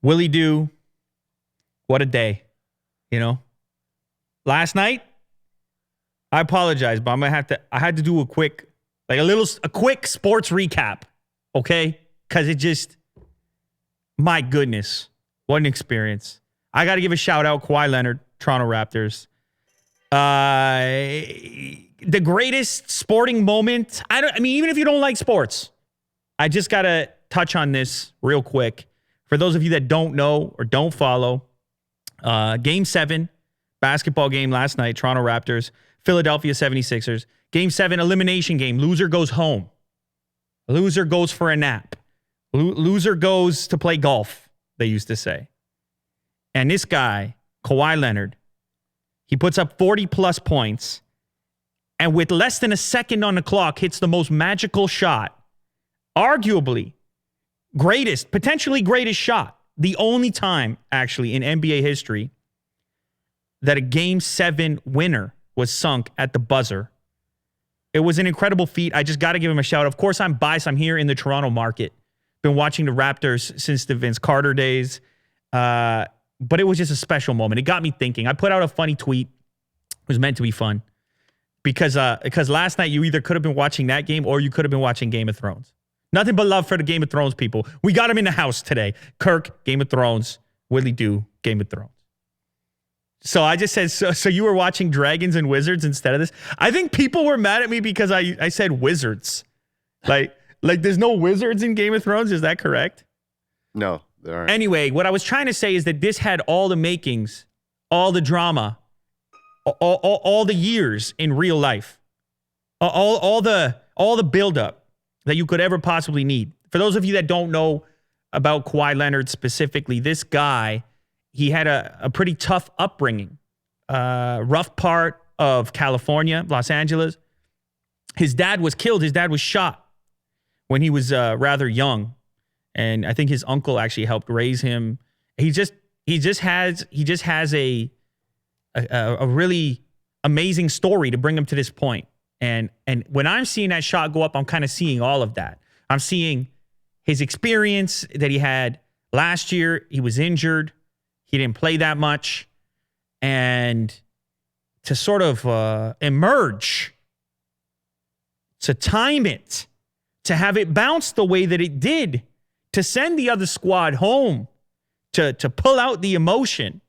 Willie Do, what a day, you know? Last night, I apologize, but I had to do a quick sports recap, okay? Because it just, my goodness, what an experience. I got to give a shout out, Kawhi Leonard, Toronto Raptors. The greatest sporting moment, even if you don't like sports, I just got to touch on this real quick. For those of you that don't know or don't follow, Game 7, basketball game last night, Toronto Raptors, Philadelphia 76ers. Game 7, elimination game. Loser goes home. Loser goes for a nap. Loser goes to play golf, they used to say. And this guy, Kawhi Leonard, he puts up 40-plus points, and with less than a second on the clock, hits the most magical shot, arguably potentially greatest shot, the only time, actually, in NBA history that a Game 7 winner was sunk at the buzzer. It was an incredible feat. I just got to give him a shout. Of course, I'm biased. I'm here in the Toronto market. Been watching the Raptors since the Vince Carter days. But it was just a special moment. It got me thinking. I put out a funny tweet. It was meant to be fun. Because last night you either could have been watching that game or you could have been watching Game of Thrones. Nothing but love for the Game of Thrones people. We got him in the house today. Kirk, Game of Thrones. Willie Do, Game of Thrones. So I just said, so you were watching Dragons and Wizards instead of this? I think people were mad at me because I said Wizards. Like there's no wizards in Game of Thrones. Is that correct? No, there aren't. Anyway, what I was trying to say is that this had all the makings, all the drama, all the years in real life, all the buildup that you could ever possibly need. For those of you that don't know about Kawhi Leonard specifically, this guy, he had a pretty tough upbringing. Rough part of California, Los Angeles. His dad was killed. His dad was shot when he was rather young. And I think his uncle actually helped raise him. He just has a really amazing story to bring him to this point. And when I'm seeing that shot go up, I'm kind of seeing all of that. I'm seeing his experience that he had last year. He was injured. He didn't play that much. And to sort of emerge, to time it, to have it bounce the way that it did, to send the other squad home, to pull out the emotion.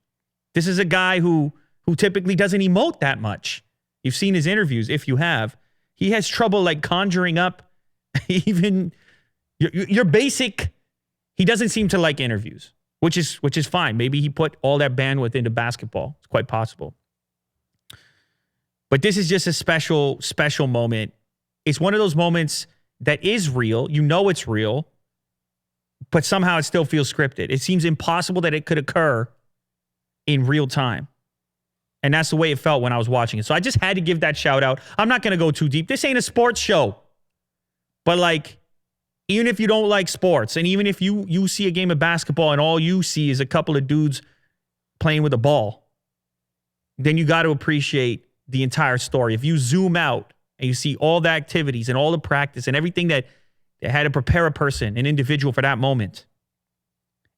This is a guy who typically doesn't emote that much. You've seen his interviews. If you have, he has trouble like conjuring up even your basic. He doesn't seem to like interviews, which is fine. Maybe he put all that bandwidth into basketball. It's quite possible. But this is just a special moment. It's one of those moments that is real. You know it's real, but somehow it still feels scripted. It seems impossible that it could occur in real time. And that's the way it felt when I was watching it. So I just had to give that shout out. I'm not going to go too deep. This ain't a sports show. But like, even if you don't like sports, and even if you see a game of basketball and all you see is a couple of dudes playing with a ball, then you got to appreciate the entire story. If you zoom out and you see all the activities and all the practice and everything that had to prepare a person, an individual for that moment,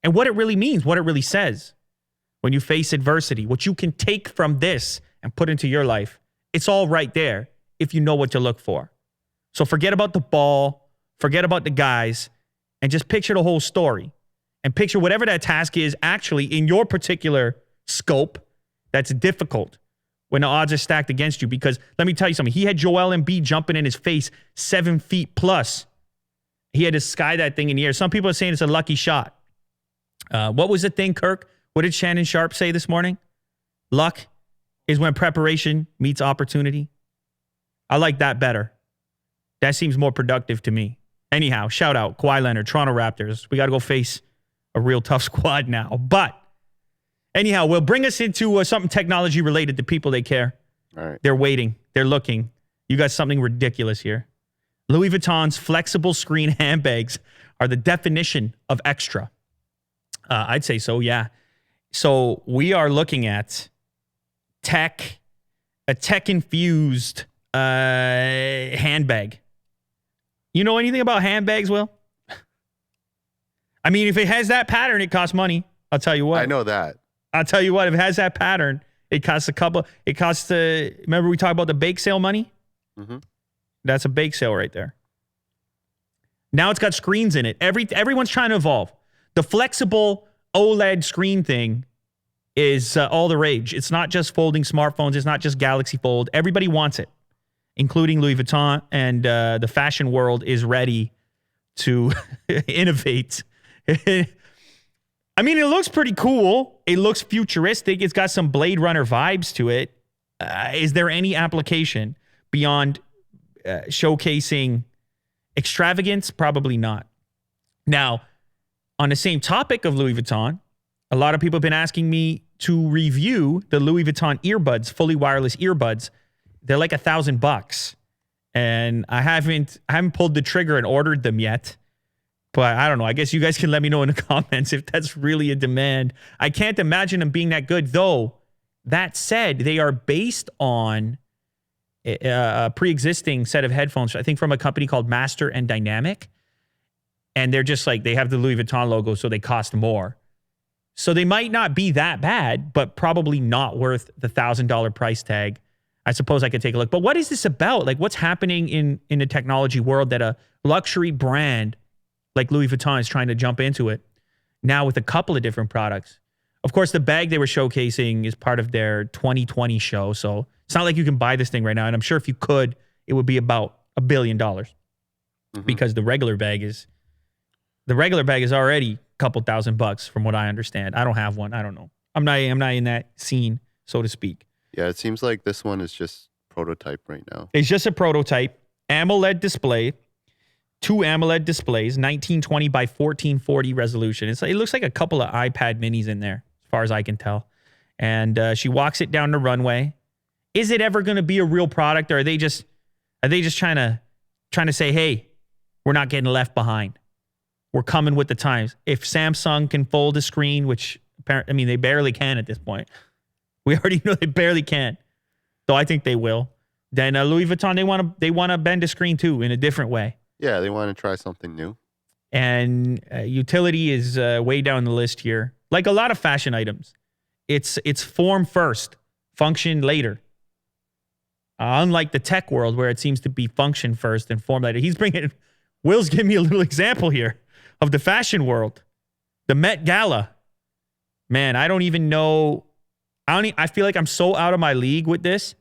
and what it really means, what it really says. When you face adversity, what you can take from this and put into your life, it's all right there if you know what to look for. So forget about the ball, forget about the guys, and just picture the whole story. And picture whatever that task is actually in your particular scope that's difficult when the odds are stacked against you. Because let me tell you something, he had Joel Embiid jumping in his face 7 feet plus. He had to sky that thing in the air. Some people are saying it's a lucky shot. What was the thing, Kirk? What did Shannon Sharp say this morning? Luck is when preparation meets opportunity. I like that better. That seems more productive to me. Anyhow, shout out Kawhi Leonard, Toronto Raptors. We got to go face a real tough squad now. But anyhow, we'll bring us into something technology related to people they care. All right. They're waiting. They're looking. You got something ridiculous here. Louis Vuitton's flexible screen handbags are the definition of extra. I'd say so, yeah. So we are looking at a tech-infused handbag. You know anything about handbags, Will? I mean, if it has that pattern, it costs money. I'll tell you what. I know that. I'll tell you what. If it has that pattern, it costs a couple. It costs remember we talked about the bake sale money? Mm-hmm. That's a bake sale right there. Now it's got screens in it. Everyone's trying to evolve. The flexible OLED screen thing is all the rage. It's not just folding smartphones. It's not just Galaxy Fold. Everybody wants it, including Louis Vuitton, and the fashion world is ready to innovate. I mean, it looks pretty cool. It looks futuristic. It's got some Blade Runner vibes to it. Is there any application beyond showcasing extravagance? Probably not. Now, on the same topic of Louis Vuitton, a lot of people have been asking me to review the Louis Vuitton earbuds, fully wireless earbuds. They're like $1,000, and I haven't pulled the trigger and ordered them yet. But I don't know. I guess you guys can let me know in the comments if that's really a demand. I can't imagine them being that good, though. That said, they are based on a pre-existing set of headphones, I think from a company called Master and Dynamic. And they're just like, they have the Louis Vuitton logo, so they cost more. So they might not be that bad, but probably not worth the $1,000 price tag. I suppose I could take a look. But what is this about? Like, what's happening in the technology world that a luxury brand like Louis Vuitton is trying to jump into it now with a couple of different products? Of course, the bag they were showcasing is part of their 2020 show. So it's not like you can buy this thing right now. And I'm sure if you could, it would be about $1 billion because the regular bag is already a couple $1,000 from what I understand. I don't have one. I don't know. I'm not in that scene, so to speak. Yeah, it seems like this one is just prototype right now. It's just a prototype. AMOLED display. 2 AMOLED displays, 1920 by 1440 resolution. It looks like a couple of iPad minis in there, as far as I can tell. And she walks it down the runway. Is it ever going to be a real product, or are they just trying to say, hey, we're not getting left behind. We're coming with the times. If Samsung can fold a screen, which apparently, I mean, they barely can at this point. We already know they barely can, though I think they will. Then Louis Vuitton, they want to bend a screen too in a different way. Yeah, they want to try something new. And utility is way down the list here. Like a lot of fashion items, it's form first, function later. Unlike the tech world where it seems to be function first and form later. Will's giving me a little example here of the fashion world. The Met Gala. Man, I don't even know. I feel like I'm so out of my league with this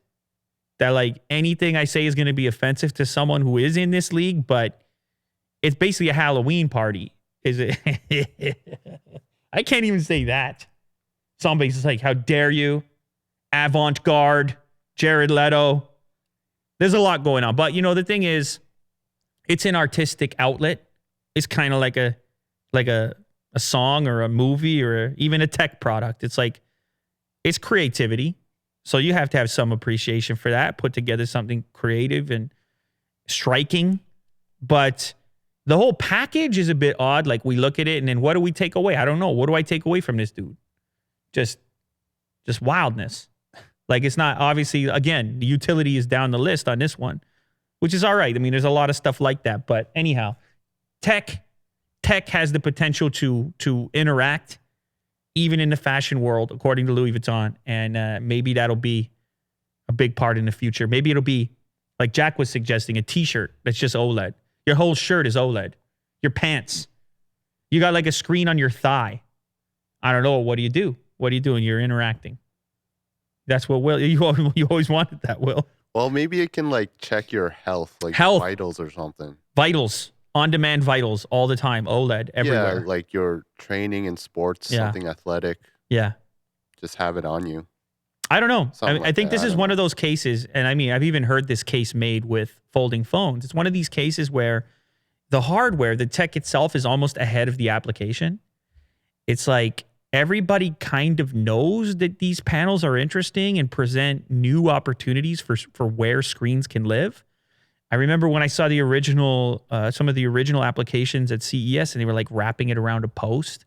that like anything I say is going to be offensive to someone who is in this league, but it's basically a Halloween party. Is it? I can't even say that. Somebody's just like, how dare you? Avant-garde, Jared Leto. There's a lot going on. But, you know, the thing is, it's an artistic outlet. It's kind of like a song or a movie or even a tech product. It's like, it's creativity. So you have to have some appreciation for that, put together something creative and striking. But the whole package is a bit odd. Like we look at it and then what do we take away? I don't know. What do I take away from this dude? Just wildness. Like it's not, obviously, again, the utility is down the list on this one, which is all right. I mean, there's a lot of stuff like that. But anyhow, tech has the potential to interact even in the fashion world, according to Louis Vuitton. And maybe that'll be a big part in the future. Maybe it'll be, like Jack was suggesting, a t-shirt that's just OLED. Your whole shirt is OLED. Your pants. You got like a screen on your thigh. I don't know. What do you do? What are you doing? You're interacting. That's what Will, you always wanted that, Will. Well, maybe it can like check your health, like vitals or something. Vitals. On-demand vitals all the time. OLED everywhere. Yeah, like your training in sports, something athletic. Yeah. Just have it on you. I don't know. I think this is one of those cases, and I mean, I've even heard this case made with folding phones. It's one of these cases where the hardware, the tech itself is almost ahead of the application. It's like everybody kind of knows that these panels are interesting and present new opportunities for where screens can live. I remember when I saw the original, some of the original applications at CES, and they were like wrapping it around a post,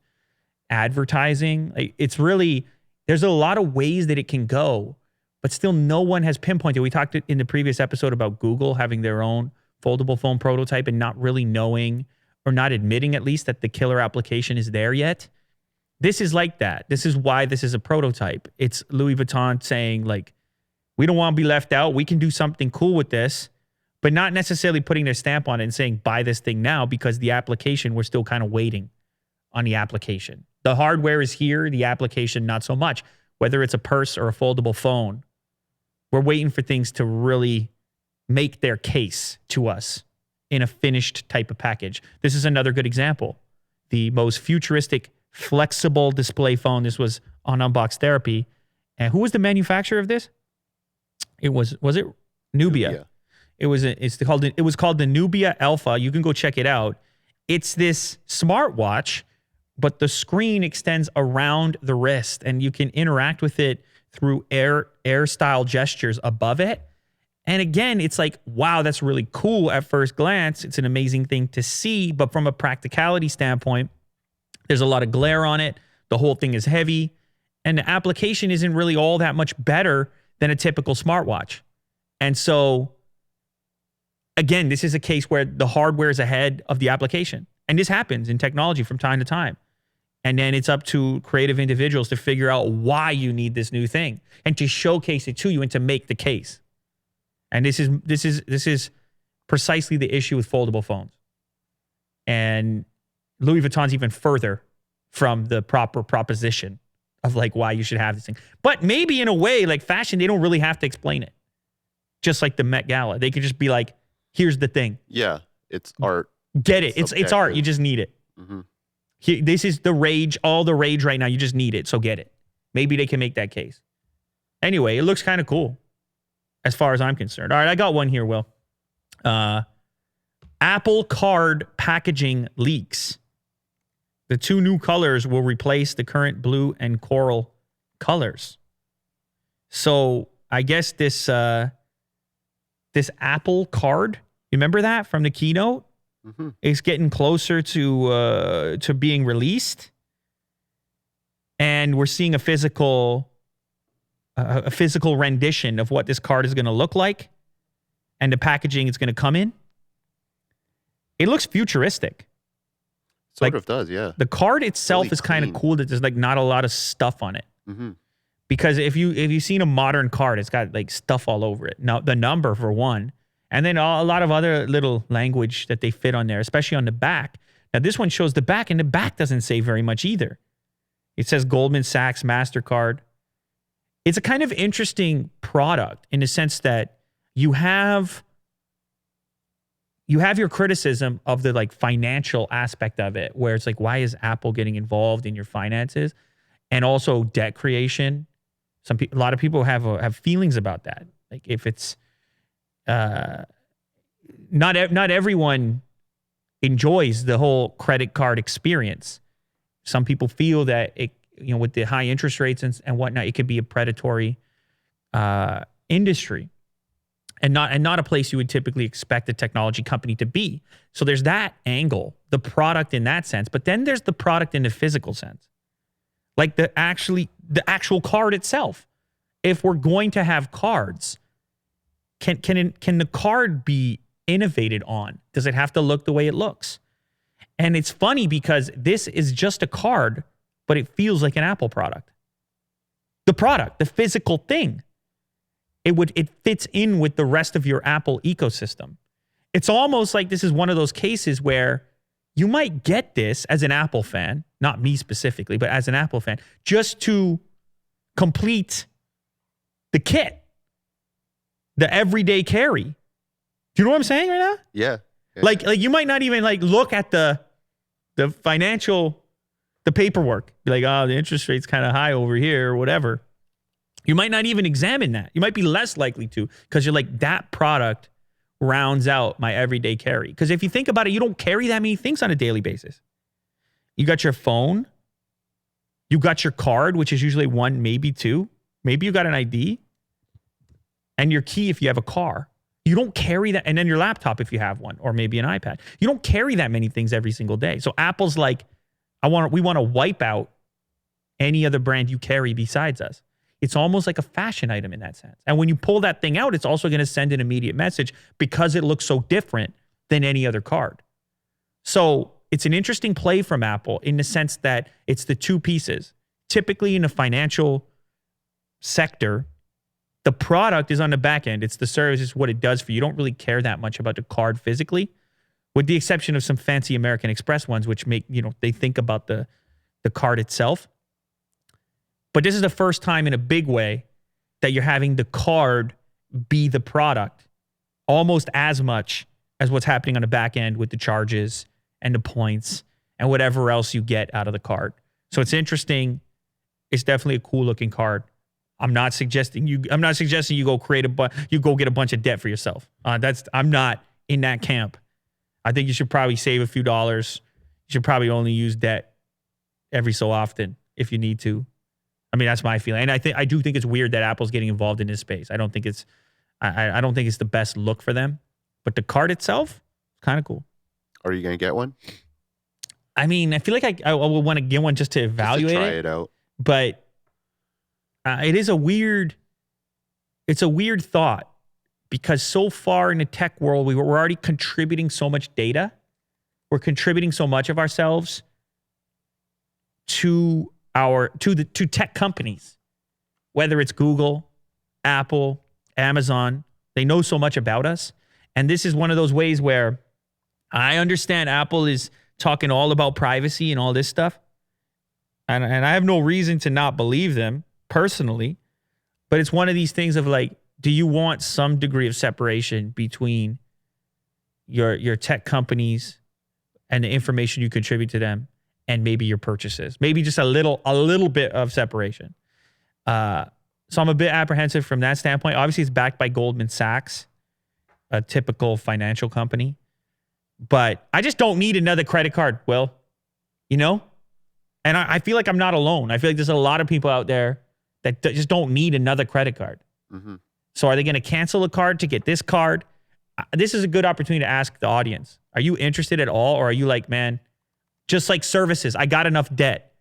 advertising. Like, it's really, there's a lot of ways that it can go, but still no one has pinpointed. We talked in the previous episode about Google having their own foldable phone prototype and not really knowing or not admitting at least that the killer application is there yet. This is like that. This is why this is a prototype. It's Louis Vuitton saying, like, we don't want to be left out. We can do something cool with this, but not necessarily putting their stamp on it and saying, buy this thing now, because the application, we're still kind of waiting on the application. The hardware is here, the application, not so much. Whether it's a purse or a foldable phone, we're waiting for things to really make their case to us in a finished type of package. This is another good example. The most futuristic, flexible display phone. This was on Unbox Therapy. And who was the manufacturer of this? It was it Nubia? It was called the Nubia Alpha. You can go check it out. It's this smartwatch, but the screen extends around the wrist, and you can interact with it through air style gestures above it. And again, it's like, wow, that's really cool at first glance. It's an amazing thing to see, but from a practicality standpoint, there's a lot of glare on it. The whole thing is heavy, and the application isn't really all that much better than a typical smartwatch. And so, again, this is a case where the hardware is ahead of the application. And this happens in technology from time to time. And then it's up to creative individuals to figure out why you need this new thing and to showcase it to you and to make the case. And this is precisely the issue with foldable phones. And Louis Vuitton's even further from the proper proposition of like why you should have this thing. But maybe in a way, like fashion, they don't really have to explain it. Just like the Met Gala. They could just be like, here's the thing. Yeah, it's art. Get it. It's art. You just need it. Mm-hmm. This is the rage, all the rage right now. You just need it, so get it. Maybe they can make that case. Anyway, it looks kind of cool as far as I'm concerned. All right, I got one here, Will. Apple Card packaging leaks. The two new colors will replace the current blue and coral colors. So I guess this Apple Card, you remember that from the keynote? Mm-hmm. Is getting closer to being released, and we're seeing a physical rendition of what this card is going to look like, and the packaging it's going to come in. It looks futuristic. Sort of does, yeah. The card itself is kind of cool that there's like not a lot of stuff on it. Mm-hmm. Because if you've seen a modern card, it's got like stuff all over it. Now the number for one. And then a lot of other little language that they fit on there, especially on the back. Now, this one shows the back, and the back doesn't say very much either. It says Goldman Sachs, MasterCard. It's a kind of interesting product in the sense that you have your criticism of the like financial aspect of it, where it's like, why is Apple getting involved in your finances? And also debt creation. A lot of people have feelings about that. Like if it's not everyone enjoys the whole credit card experience. Some people feel that it, with the high interest rates and whatnot, it could be a predatory industry, and not a place you would typically expect a technology company to be. So there's that angle, the product in that sense, but then there's the product in the physical sense, like the actual card itself. If we're going to have cards, Can the card be innovated on? Does it have to look the way it looks? And it's funny because this is just a card, but it feels like an Apple product. The product, the physical thing, it fits in with the rest of your Apple ecosystem. It's almost like this is one of those cases where you might get this as an Apple fan, not me specifically, but as an Apple fan, just to complete the kit. The everyday carry. Do you know what I'm saying right now? Yeah. Like you might not even like look at the financial, the paperwork. Be like, oh, the interest rate's kind of high over here or whatever. You might not even examine that. You might be less likely to, because you're like, that product rounds out my everyday carry. Because if you think about it, you don't carry that many things on a daily basis. You got your phone. You got your card, which is usually one, maybe two. Maybe you got an ID. And your key if you have a car. You don't carry that. And then your laptop if you have one, or maybe an iPad. You don't carry that many things every single day. So Apple's like, we want to wipe out any other brand you carry besides us. It's almost like a fashion item in that sense. And when you pull that thing out, it's also going to send an immediate message because it looks so different than any other card. So it's an interesting play from Apple in the sense that it's the two pieces. Typically in the financial sector, the product is on the back end. It's the service, it's what it does for you. You don't really care that much about the card physically, with the exception of some fancy American Express ones, which make, they think about the card itself. But this is the first time in a big way that you're having the card be the product almost as much as what's happening on the back end with the charges and the points and whatever else you get out of the card. So it's interesting. It's definitely a cool looking card. I'm not suggesting you go you go get a bunch of debt for yourself. I'm not in that camp. I think you should probably save a few dollars. You should probably only use debt every so often if you need to. I mean, that's my feeling. And I do think it's weird that Apple's getting involved in this space. I don't think it's the best look for them. But the card itself, kind of cool. Are you going to get one? I mean, I feel like I will want to get one just to evaluate just to try it out. But it's a weird thought, because so far in the tech world, we're already contributing so much data. We're contributing so much of ourselves to tech companies, whether it's Google, Apple, Amazon. They know so much about us. And this is one of those ways where I understand Apple is talking all about privacy and all this stuff. And I have no reason to not believe them personally. But it's one of these things of like, do you want some degree of separation between your tech companies and the information you contribute to them and maybe your purchases? Maybe just a little bit of separation. So I'm a bit apprehensive from that standpoint. Obviously, it's backed by Goldman Sachs, a typical financial company. But I just don't need another credit card, Will. And I feel like I'm not alone. I feel like there's a lot of people out there that just don't need another credit card. Mm-hmm. So are they going to cancel a card to get this card? This is a good opportunity to ask the audience. Are you interested at all? Or are you like, man, just like services, I got enough debt.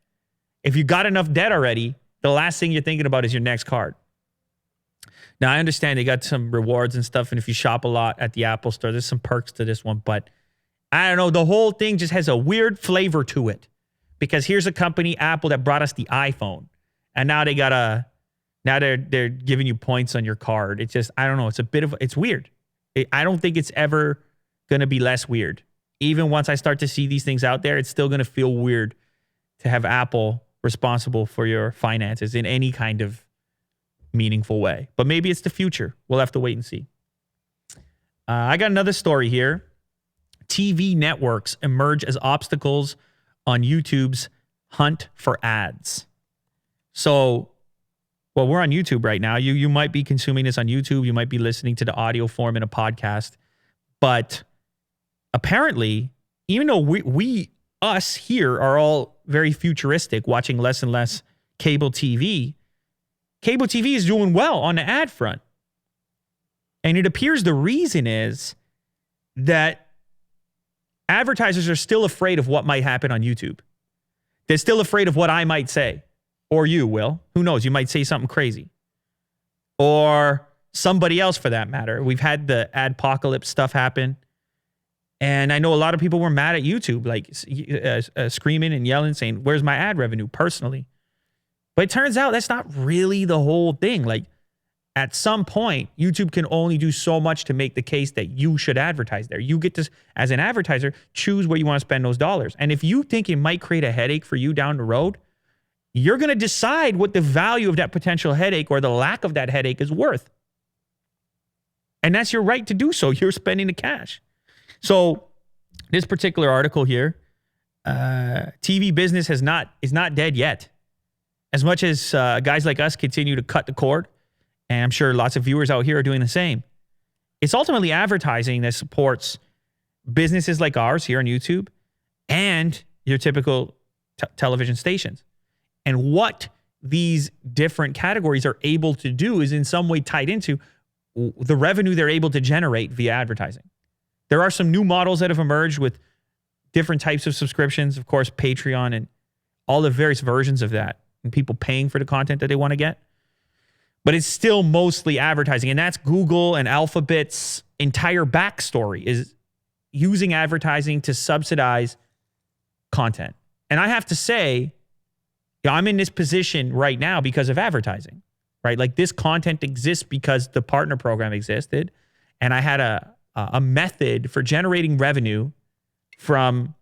If you got enough debt already, the last thing you're thinking about is your next card. Now, I understand they got some rewards and stuff. And if you shop a lot at the Apple store, there's some perks to this one. But I don't know. The whole thing just has a weird flavor to it. Because here's a company, Apple, that brought us the iPhone. And now they're giving you points on your card. It's just, I don't know. It's weird. I don't think it's ever going to be less weird. Even once I start to see these things out there, it's still going to feel weird to have Apple responsible for your finances in any kind of meaningful way. But maybe it's the future. We'll have to wait and see. I got another story here. TV networks emerge as obstacles on YouTube's hunt for ads. So, well, we're on YouTube right now. You might be consuming this on YouTube. You might be listening to the audio form in a podcast. But apparently, even though us here are all very futuristic, watching less and less cable TV is doing well on the ad front. And it appears the reason is that advertisers are still afraid of what might happen on YouTube. They're still afraid of what I might say. Or you, Will. Who knows? You might say something crazy. Or somebody else for that matter. We've had the adpocalypse stuff happen. And I know a lot of people were mad at YouTube, like screaming and yelling, saying, where's my ad revenue personally? But it turns out that's not really the whole thing. Like, at some point, YouTube can only do so much to make the case that you should advertise there. You get to, as an advertiser, choose where you want to spend those dollars. And if you think it might create a headache for you down the road, you're going to decide what the value of that potential headache or the lack of that headache is worth. And that's your right to do so. You're spending the cash. So this particular article here, TV business is not dead yet. As much as guys like us continue to cut the cord, and I'm sure lots of viewers out here are doing the same, it's ultimately advertising that supports businesses like ours here on YouTube and your typical television stations. And what these different categories are able to do is in some way tied into the revenue they're able to generate via advertising. There are some new models that have emerged with different types of subscriptions, of course, Patreon and all the various versions of that, and people paying for the content that they want to get. But it's still mostly advertising. And that's Google and Alphabet's entire backstory is using advertising to subsidize content. And I have to say, I'm in this position right now because of advertising, right? Like this content exists because the partner program existed. And I had a method for generating revenue from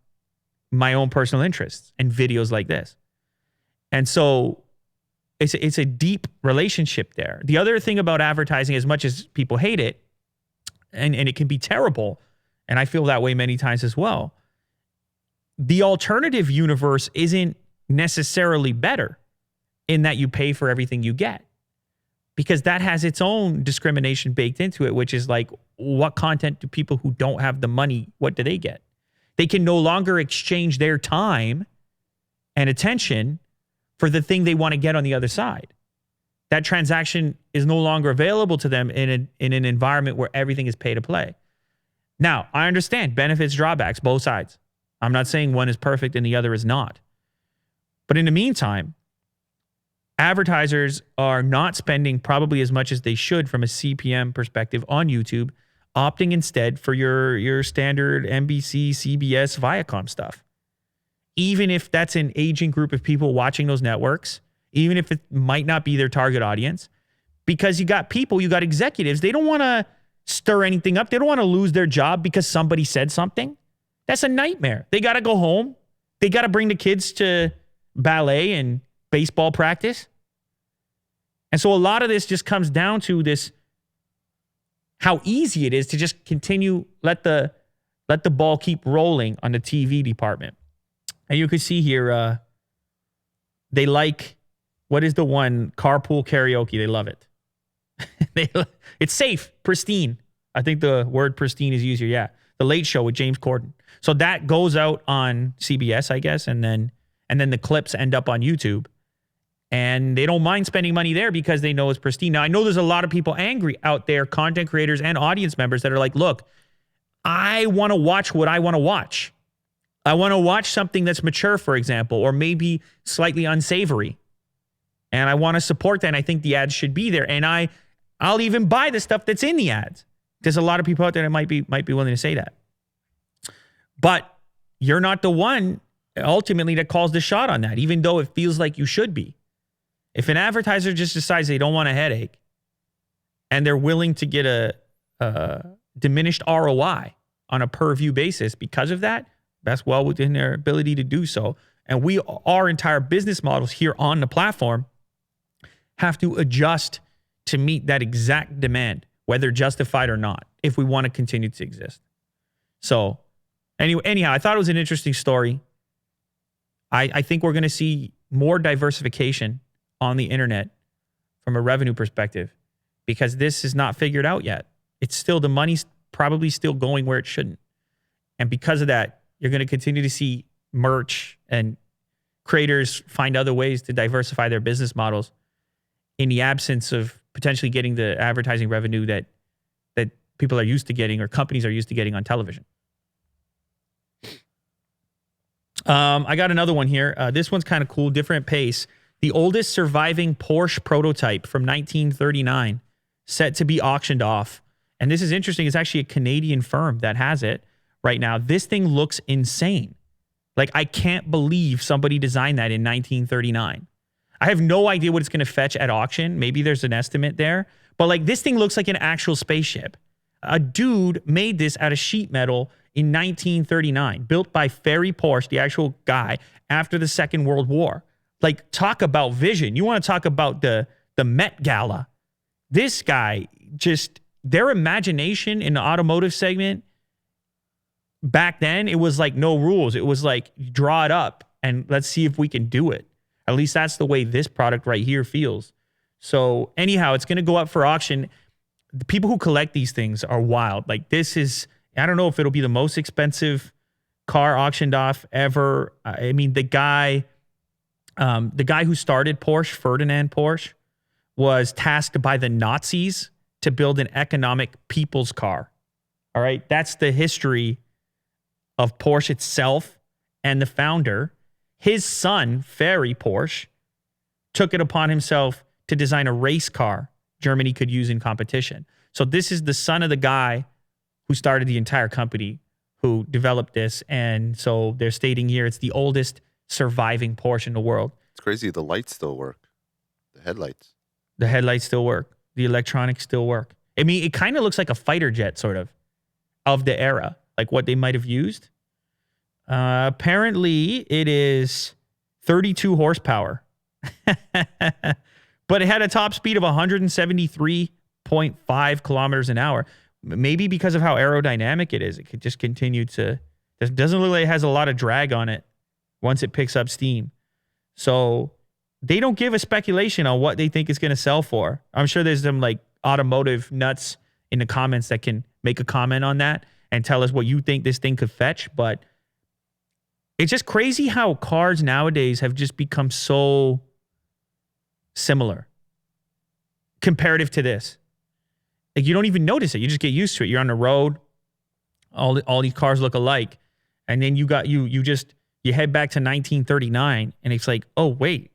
my own personal interests and videos like this. And so it's a deep relationship there. The other thing about advertising, as much as people hate it, and it can be terrible, and I feel that way many times as well, the alternative universe isn't necessarily better in that you pay for everything you get, because that has its own discrimination baked into it, which is like, what content do people who don't have the money, what do they get? They can no longer exchange their time and attention for the thing they want to get on the other side. That transaction is no longer available to them in an environment where everything is pay to play. Now, I understand benefits, drawbacks, both sides. I'm not saying one is perfect and the other is not. But in the meantime, advertisers are not spending probably as much as they should from a CPM perspective on YouTube, opting instead for your standard NBC, CBS, Viacom stuff. Even if that's an aging group of people watching those networks, even if it might not be their target audience, because you got executives, they don't want to stir anything up. They don't want to lose their job because somebody said something. That's a nightmare. They got to go home. They got to bring the kids to ballet and baseball practice. And so a lot of this just comes down to this, how easy it is to just continue, let the ball keep rolling on the TV department. And you can see here, they like, what is the one? Carpool karaoke. They love it. It's safe, pristine. I think the word pristine is used here. Yeah. The Late Show with James Corden. So that goes out on CBS, I guess. And then the clips end up on YouTube. And they don't mind spending money there because they know it's pristine. Now, I know there's a lot of people angry out there, content creators and audience members, that are like, look, I want to watch what I want to watch. I want to watch something that's mature, for example, or maybe slightly unsavory. And I want to support that. And I think the ads should be there. And I'll even buy the stuff that's in the ads. There's a lot of people out there that might be willing to say that. But you're not the one ultimately that calls the shot on that, even though it feels like you should be. If an advertiser just decides they don't want a headache and they're willing to get a diminished ROI on a per view basis because of that, that's well within their ability to do so. And our entire business models here on the platform have to adjust to meet that exact demand, whether justified or not, if we want to continue to exist. So anyhow, I thought it was an interesting story. I think we're going to see more diversification on the internet from a revenue perspective, because this is not figured out yet. It's still, the money's probably still going where it shouldn't. And because of that, you're going to continue to see merch and creators find other ways to diversify their business models in the absence of potentially getting the advertising revenue that people are used to getting, or companies are used to getting on television. I got another one here. This one's kind of cool, different pace. The oldest surviving Porsche prototype from 1939 set to be auctioned off. And this is interesting. It's actually a Canadian firm that has it right now. This thing looks insane. Like, I can't believe somebody designed that in 1939. I have no idea what it's going to fetch at auction. Maybe there's an estimate there. But like, this thing looks like an actual spaceship. A dude made this out of sheet metal in 1939, built by Ferry Porsche, the actual guy, after the Second World War. Like, talk about vision. You want to talk about the Met Gala. This guy, just their imagination in the automotive segment back then, it was like no rules. It was like, draw it up and let's see if we can do it. At least that's the way this product right here feels. So anyhow, it's going to go up for auction. The people who collect these things are wild. Like, this is, I don't know if it'll be the most expensive car auctioned off ever. I mean, the guy who started Porsche, Ferdinand Porsche, was tasked by the Nazis to build an economic people's car. All right. That's the history of Porsche itself and the founder. His son, Ferry Porsche, took it upon himself to design a race car Germany could use in competition. So this is the son of the guy who started the entire company, who developed this. And so they're stating here it's the oldest surviving Porsche in the world. It's crazy. The lights still work. The headlights. The headlights still work. The electronics still work. I mean, it kind of looks like a fighter jet, sort of the era, like what they might have used. Apparently, it is 32 horsepower. But it had a top speed of 173.5 kilometers an hour. Maybe because of how aerodynamic it is, it could just continue to... It doesn't look like it has a lot of drag on it once it picks up steam. So they don't give a speculation on what they think it's going to sell for. I'm sure there's some like automotive nuts in the comments that can make a comment on that and tell us what you think this thing could fetch. But it's just crazy how cars nowadays have just become so similar comparative to this. Like, you don't even notice it. You just get used to it. You're on the road. All these cars look alike. And then you head back to 1939 and it's like, oh, wait,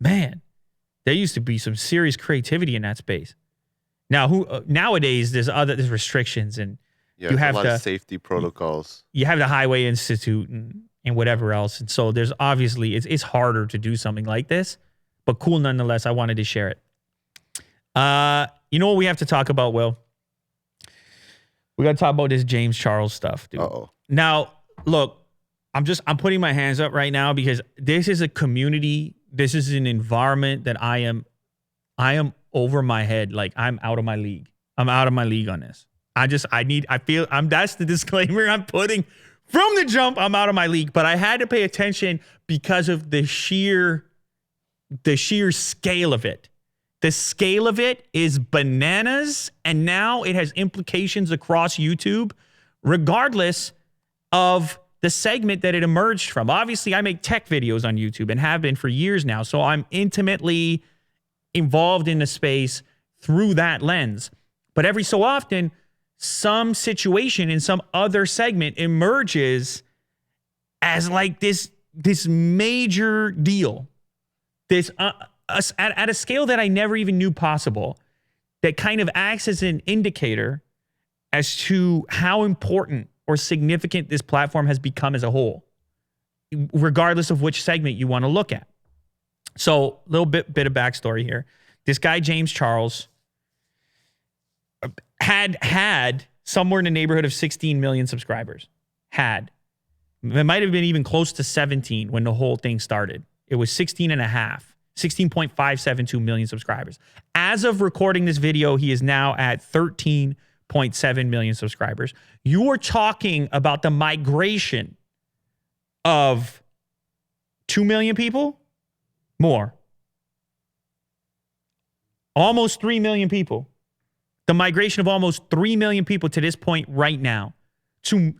man, there used to be some serious creativity in that space. Now, nowadays there's restrictions and you have a lot of safety protocols. You have the Highway Institute and whatever else. And so there's obviously, it's harder to do something like this, but cool nonetheless. I wanted to share it. You know what we have to talk about, Will? We got to talk about this James Charles stuff, dude. Uh-oh. Now, look, I'm putting my hands up right now because this is a community. This is an environment that I am over my head. Like, I'm out of my league. I'm out of my league on this. that's the disclaimer I'm putting from the jump. I'm out of my league, but I had to pay attention because of the sheer scale of it. The scale of it is bananas, and now it has implications across YouTube, regardless of the segment that it emerged from. Obviously, I make tech videos on YouTube and have been for years now, so I'm intimately involved in the space through that lens. But every so often, some situation in some other segment emerges as like this major deal. This at a scale that I never even knew possible, that kind of acts as an indicator as to how important or significant this platform has become as a whole, regardless of which segment you want to look at. So, a little bit of backstory here. This guy, James Charles, had somewhere in the neighborhood of 16 million subscribers. It might have been even close to 17 when the whole thing started. It was 16.572 million subscribers. As of recording this video, he is now at 13.7 million subscribers. You are talking about the migration of 2 million people? More. Almost 3 million people. The migration of almost 3 million people to this point right now to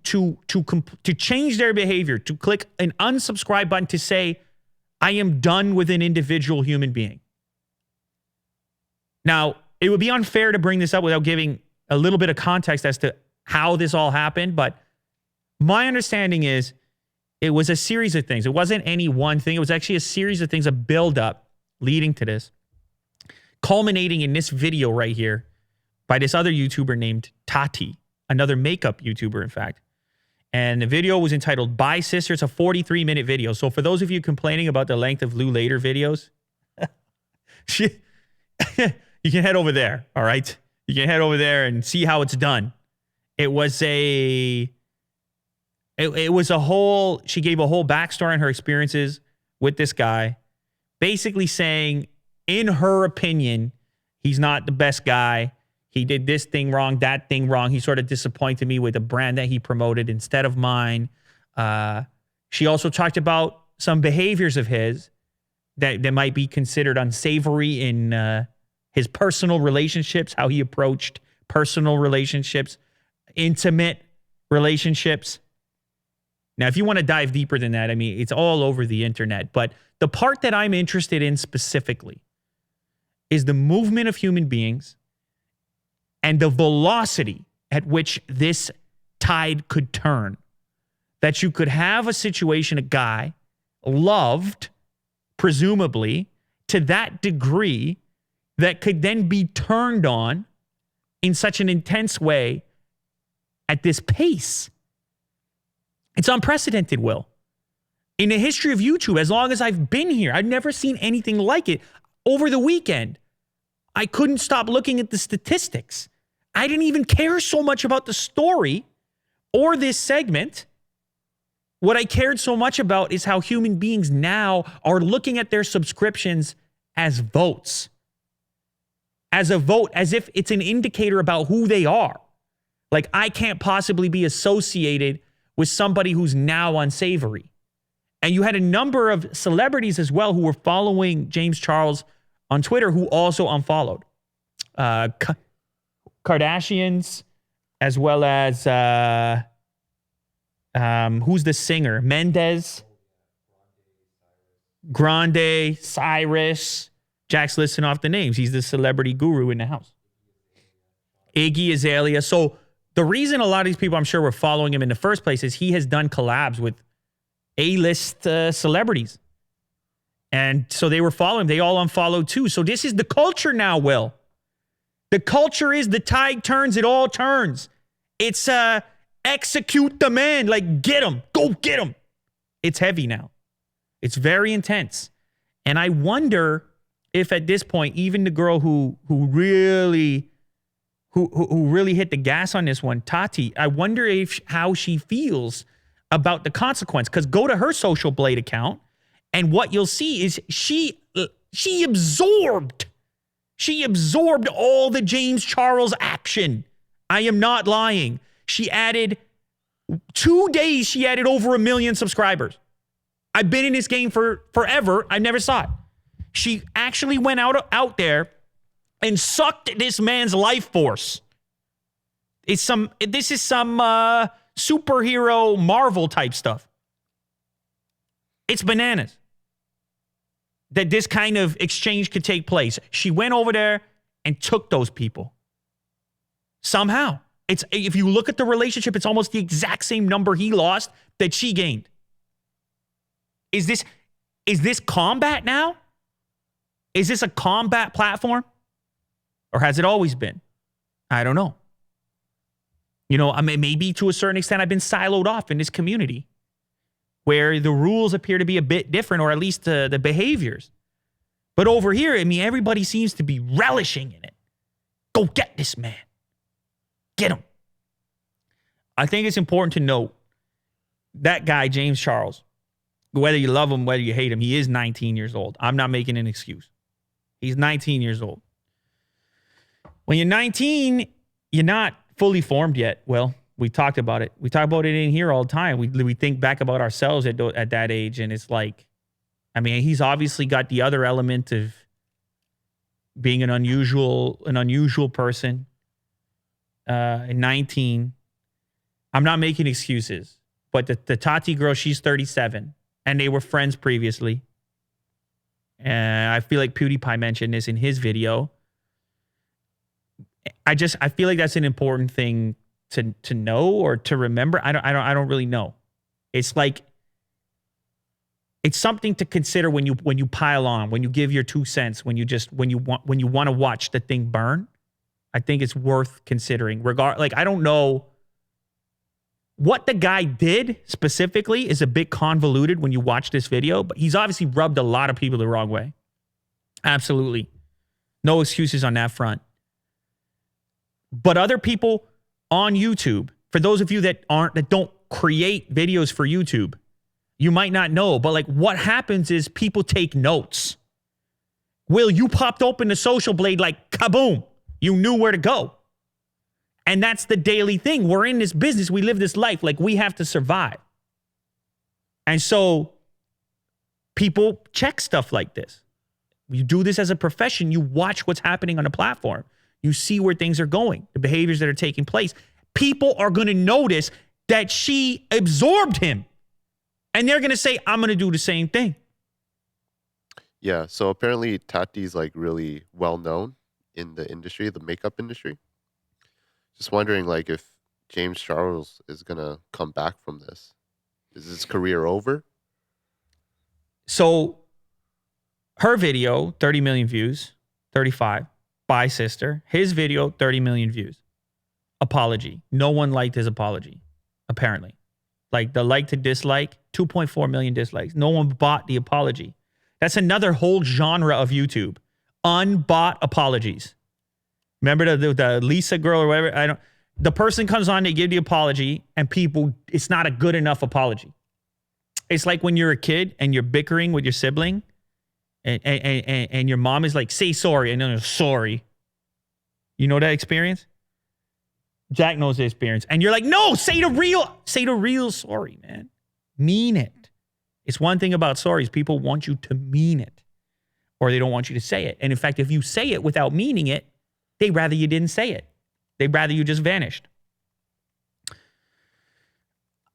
change their behavior, to click an unsubscribe button to say, I am done with an individual human being. Now, it would be unfair to bring this up without giving a little bit of context as to how this all happened, but my understanding is it was a series of things. It wasn't any one thing. It was actually a series of things, a buildup leading to this, culminating in this video right here by this other YouTuber named Tati, another makeup YouTuber, in fact. And the video was entitled Bye Sister. It's a 43-minute video. So for those of you complaining about the length of Lou Later videos, you can head over there, all right? You can head over there and see how it's done. It was a whole, she gave a whole backstory on her experiences with this guy, basically saying, in her opinion, he's not the best guy. He did this thing wrong, that thing wrong. He sort of disappointed me with a brand that he promoted instead of mine. She also talked about some behaviors of his that might be considered unsavory in his personal relationships, how he approached personal relationships, intimate relationships. Now, if you want to dive deeper than that, I mean, it's all over the internet. But the part that I'm interested in specifically is the movement of human beings and the velocity at which this tide could turn. That you could have a situation, a guy loved, presumably, to that degree that could then be turned on in such an intense way at this pace. It's unprecedented, Will. In the history of YouTube, as long as I've been here, I've never seen anything like it. Over the weekend, I couldn't stop looking at the statistics. I didn't even care so much about the story or this segment. What I cared so much about is how human beings now are looking at their subscriptions as votes. As a vote, as if it's an indicator about who they are. Like, I can't possibly be associated with somebody who's now unsavory. And you had a number of celebrities as well who were following James Charles on Twitter who also unfollowed. Kardashians, as well as, who's the singer? Mendez, Grande, Cyrus. Jack's listing off the names. He's the celebrity guru in the house. Iggy Azalea. So the reason a lot of these people, I'm sure, were following him in the first place is he has done collabs with A-list celebrities. And so they were following him. They all unfollowed too. So this is the culture now, Will. The culture is the tide turns, it all turns. It's execute the man. Like, get him. Go get him. It's heavy now. It's very intense. And I wonder if at this point, even the girl who really hit the gas on this one, Tati, I wonder how she feels about the consequence. Because go to her Social Blade account, and what you'll see is she absorbed all the James Charles action. I am not lying. She added 2 days. She added over 1 million subscribers. I've been in this game for forever. I never saw it. She actually went out there and sucked this man's life force. This is some superhero Marvel type stuff. It's bananas that this kind of exchange could take place. She went over there and took those people. Somehow. If you look at the relationship, it's almost the exact same number he lost that she gained. Is this combat now? Is this a combat platform? Or has it always been? I don't know. You know, I mean, maybe to a certain extent I've been siloed off in this community where the rules appear to be a bit different, or at least the behaviors. But over here, I mean, everybody seems to be relishing in it. Go get this man. Get him. I think it's important to note that guy, James Charles, whether you love him, whether you hate him, he is 19 years old. I'm not making an excuse. He's 19 years old. When you're 19, you're not fully formed yet. Well, we talked about it. We talk about it in here all the time. We think back about ourselves at that age, and it's like, I mean, he's obviously got the other element of being an unusual person. At 19, I'm not making excuses, but the Tati girl, she's 37, and they were friends previously. And I feel like PewDiePie mentioned this in his video. I feel like that's an important thing to know or to remember. I don't really know. It's like, it's something to consider when you pile on, when you give your 2 cents, when you want to watch the thing burn. I think it's worth considering. I don't know what the guy did specifically is a bit convoluted when you watch this video, but he's obviously rubbed a lot of people the wrong way. Absolutely. No excuses on that front. But other people on YouTube, for those of you that don't create videos for YouTube, you might not know, but like what happens is people take notes. Will, you popped open the Social Blade like kaboom. You knew where to go. And that's the daily thing. We're in this business. We live this life. Like, we have to survive. And so people check stuff like this. You do this as a profession. You watch what's happening on a platform. You see where things are going, the behaviors that are taking place. People are going to notice that she absorbed him. And they're going to say, I'm going to do the same thing. Yeah. So apparently Tati's like really well known in the industry, the makeup industry. Just wondering, like, if James Charles is going to come back from this. Is his career over? So her video, 30 million views, 35, by sister. His video, 30 million views. Apology. No one liked his apology, apparently. like the like to dislike, 2.4 million dislikes. No one bought the apology. That's another whole genre of YouTube. Unbought apologies. Remember the Lisa girl or whatever? The person comes on, they give the apology, and people, it's not a good enough apology. It's like when you're a kid and you're bickering with your sibling, and your mom is like, say sorry, and then sorry. You know that experience? Jack knows the experience. And you're like, no, say the real sorry, man. Mean it. It's one thing about sorries. People want you to mean it, or they don't want you to say it. And in fact, if you say it without meaning it, they'd rather you didn't say it. They'd rather you just vanished.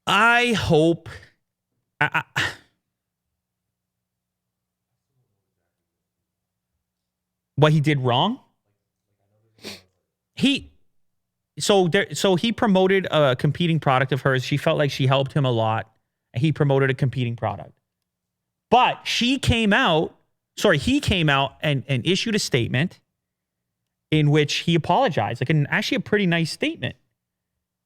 I hope... what he did wrong? So he promoted a competing product of hers. She felt like she helped him a lot. And he promoted a competing product. But he came out and issued a statement in which he apologized. Actually a pretty nice statement.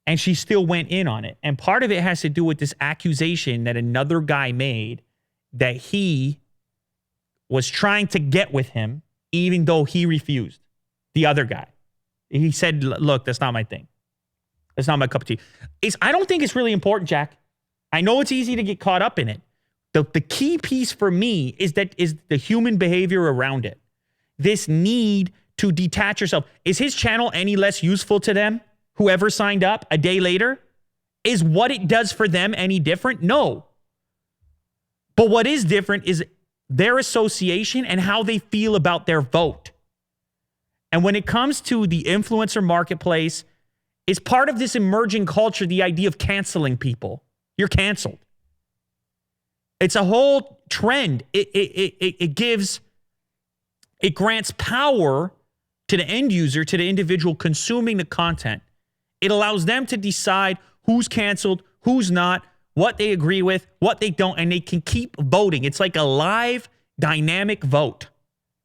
And she still went in on it. And part of it has to do with this accusation that another guy made that he was trying to get with him, even though he refused. The other guy. He said, look, that's not my thing. That's not my cup of tea. I don't think it's really important, Jack. I know it's easy to get caught up in it. The key piece for me is the human behavior around it. This need to detach yourself. Is his channel any less useful to them? Whoever signed up a day later? Is what it does for them any different? No. But what is different is their association and how they feel about their vote. And when it comes to the influencer marketplace, it's part of this emerging culture, the idea of canceling people. You're canceled. It's a whole trend. It grants power to the end user, to the individual consuming the content. It allows them to decide who's canceled, who's not, what they agree with, what they don't, and they can keep voting. It's like a live, dynamic vote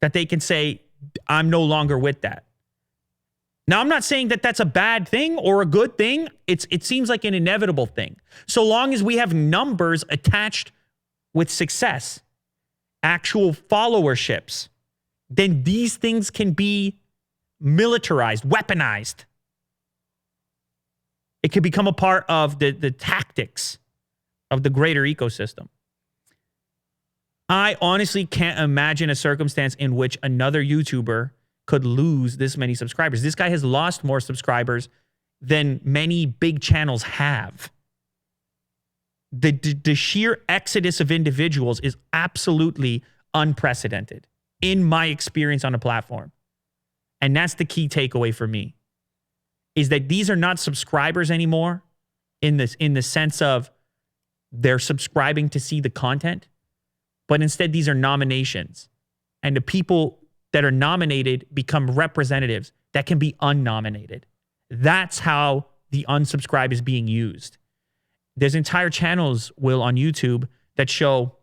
that they can say, I'm no longer with that. Now, I'm not saying that that's a bad thing or a good thing. It seems like an inevitable thing. So long as we have numbers attached with success, actual followerships, then these things can be militarized, weaponized. It could become a part of the tactics of the greater ecosystem. I honestly can't imagine a circumstance in which another YouTuber could lose this many subscribers. This guy has lost more subscribers than many big channels have. The sheer exodus of individuals is absolutely unprecedented in my experience on the platform. And that's the key takeaway for me, is that these are not subscribers anymore in the sense of they're subscribing to see the content, but instead these are nominations. And the people that are nominated become representatives that can be unnominated. That's how the unsubscribe is being used. There's entire channels, Will, on YouTube that show,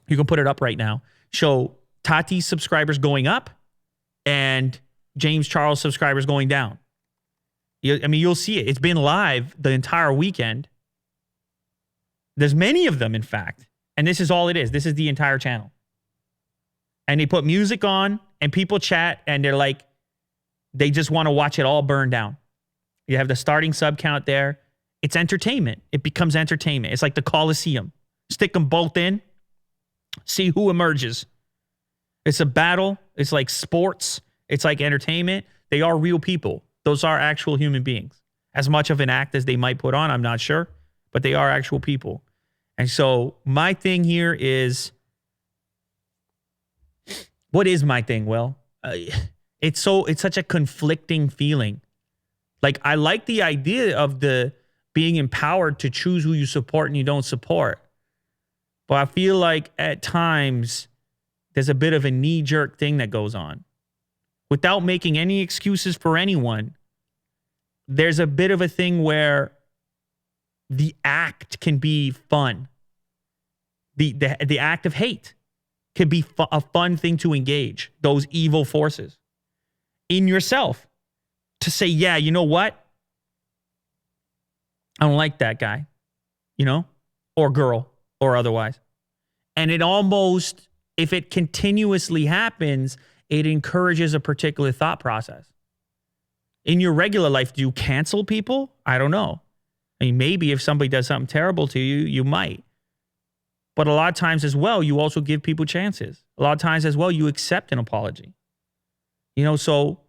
you can put it up right now, show Tati's subscribers going up and James Charles subscribers going down. You'll see it. It's been live the entire weekend. There's many of them, in fact. And this is all it is. This is the entire channel. And they put music on and people chat and they're like, they just want to watch it all burn down. You have the starting sub count there. It's entertainment. It becomes entertainment. It's like the Coliseum. Stick them both in. See who emerges. It's a battle. It's like sports. It's like entertainment. They are real people. Those are actual human beings. As much of an act as they might put on, I'm not sure. But they are actual people. And so my thing here is, what is my thing, Will? It's such a conflicting feeling. Like, I like the idea of being empowered to choose who you support and you don't support. But I feel like at times there's a bit of a knee-jerk thing that goes on. Without making any excuses for anyone, there's a bit of a thing where the act can be fun. The act of hate can be a fun thing to engage those evil forces in yourself. To say, yeah, you know what? I don't like that guy. you know, or girl or otherwise. And it almost, if it continuously happens, it encourages a particular thought process. In your regular life, do you cancel people? I don't know. I mean, maybe if somebody does something terrible to you, you might. But a lot of times as well, you also give people chances. A lot of times as well, you accept an apology. You know, so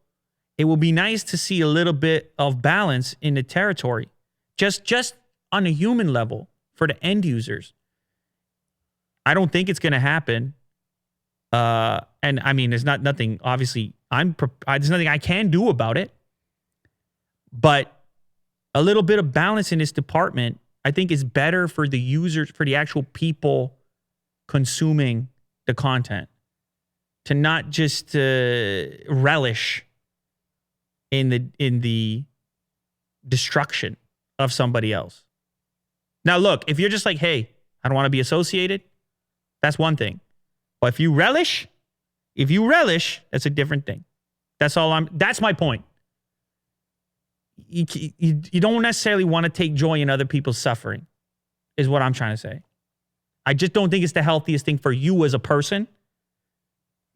it will be nice to see a little bit of balance in the territory. Just on a human level for the end users. I don't think it's going to happen. And I mean, there's nothing, obviously, there's nothing I can do about it. But a little bit of balance in this department, I think, is better for the users, for the actual people consuming the content, to not just relish in the destruction of somebody else. Now, look, if you're just like, hey, I don't want to be associated, that's one thing. But if you relish, that's a different thing. That's my point. You don't necessarily want to take joy in other people's suffering, is what I'm trying to say. I just don't think it's the healthiest thing for you as a person.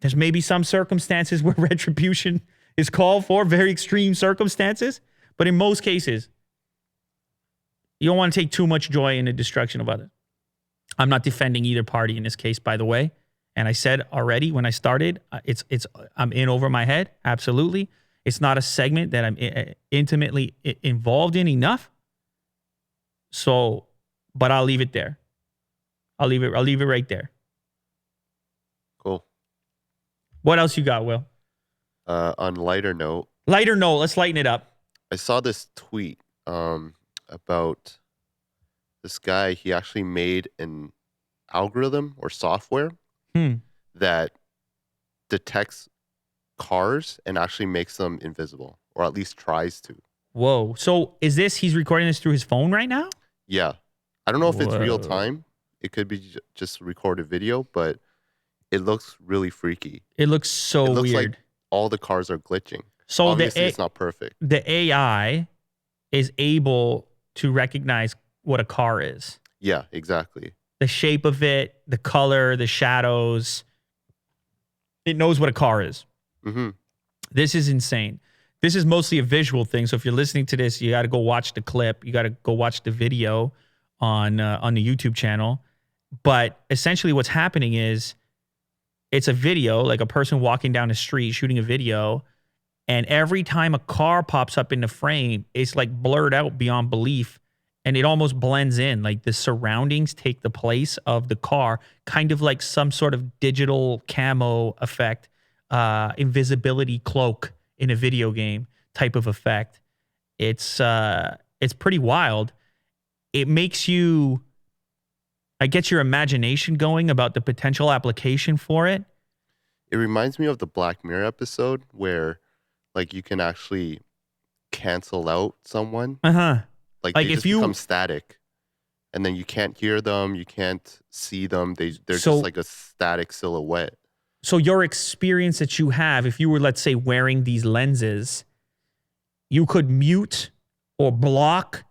There's maybe some circumstances where retribution is called for, very extreme circumstances. But in most cases, you don't want to take too much joy in the destruction of others. I'm not defending either party in this case, by the way. And I said already when I started, I'm in over my head. Absolutely. It's not a segment that I'm intimately involved in enough. So, but I'll leave it there. I'll leave it right there. Cool. What else you got, Will? On lighter note, let's lighten it up. I saw this tweet about this guy. He actually made an algorithm or software that detects cars and actually makes them invisible, or at least tries to. Whoa. So he's recording this through his phone right now? Yeah. I don't know if it's real time. It could be just recorded video, but it looks really freaky. It looks so weird. Like all the cars are glitching. So obviously it's not perfect. The AI is able to recognize what a car is. Yeah, exactly. The shape of it, the color, the shadows. It knows what a car is. Mm-hmm. This is insane. This is mostly a visual thing. So if you're listening to this, you got to go watch the clip. You got to go watch the video on the YouTube channel. But essentially what's happening is it's a video, like a person walking down the street shooting a video. And every time a car pops up in the frame, it's like blurred out beyond belief. And it almost blends in. Like the surroundings take the place of the car, kind of like some sort of digital camo effect. Invisibility cloak in a video game type of effect. It's pretty wild. It makes you, I get your imagination going about the potential application for it. It reminds me of the Black Mirror episode where like you can actually cancel out someone. Like they just become static. And then you can't hear them, you can't see them. They're just like a static silhouette. So your experience that you have, if you were, let's say, wearing these lenses, you could mute or block